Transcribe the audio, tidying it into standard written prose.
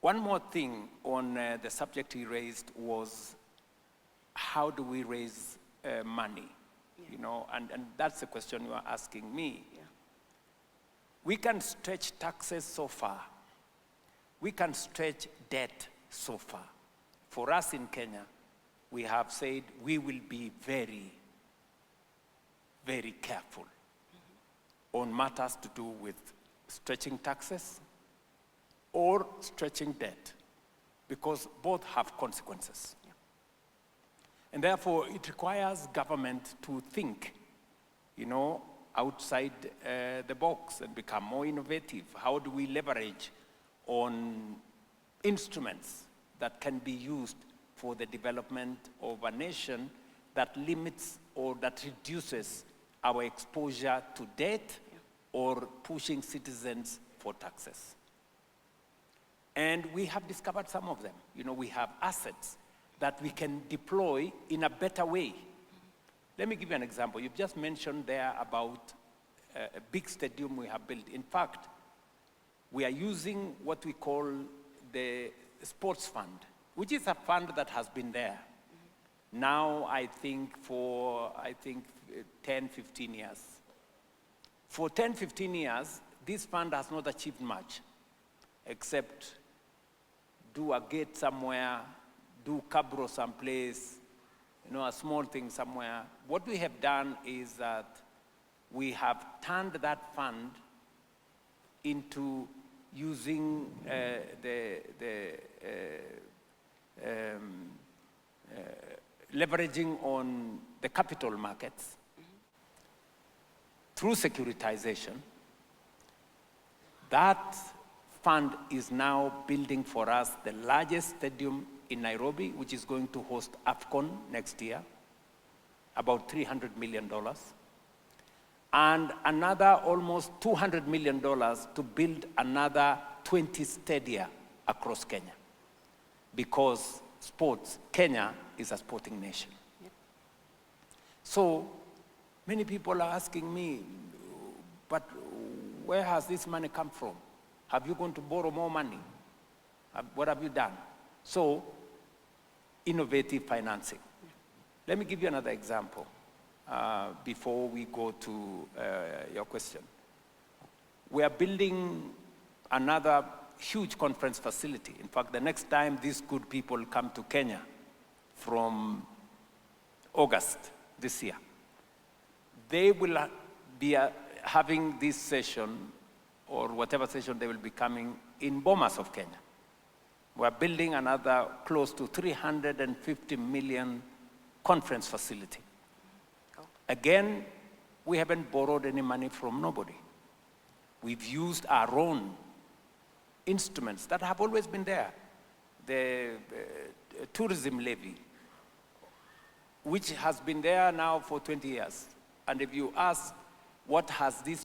One more thing on the subject he raised was, how do we raise money? Yeah. You know, and that's the question you are asking me. Yeah. We can stretch taxes so far. We can stretch debt so far. For us in Kenya, we have said we will be very, very careful on matters to do with stretching taxes or stretching debt, because both have consequences. Yeah. And therefore, it requires government to think, you know, outside the box and become more innovative. How do we leverage on instruments that can be used for the development of a nation that limits or that reduces our exposure to debt or pushing citizens for taxes? And we have discovered some of them. You know, we have assets that we can deploy in a better way. Let me give you an example. You've just mentioned there about a big stadium we have built. In fact, we are using what we call the sports fund, which is a fund that has been there now, I think, for 10, 15 years. For 10, 15 years, this fund has not achieved much, except do a gate somewhere, do cabro someplace, you know, a small thing somewhere. What we have done is that we have turned that fund into using leveraging on the capital markets through securitization. That fund is now building for us the largest stadium in Nairobi, which is going to host AFCON next year, about $300 million. And another almost $200 million to build another 20 stadia across Kenya. Because sports, Kenya is a sporting nation. Yep. So many people are asking me, but where has this money come from? Have you gone to borrow more money? What have you done? So, innovative financing. Yeah. Let me give you another example before we go to your question. We are building another huge conference facility. In fact, the next time these good people come to Kenya from August this year, they will be having this session, or whatever session they will be coming, in Bomas of Kenya. We're building another close to 350 million conference facility. Oh. Again, we haven't borrowed any money from nobody. We've used our own instruments that have always been there. The tourism levy, which has been there now for 20 years. And if you ask, what has this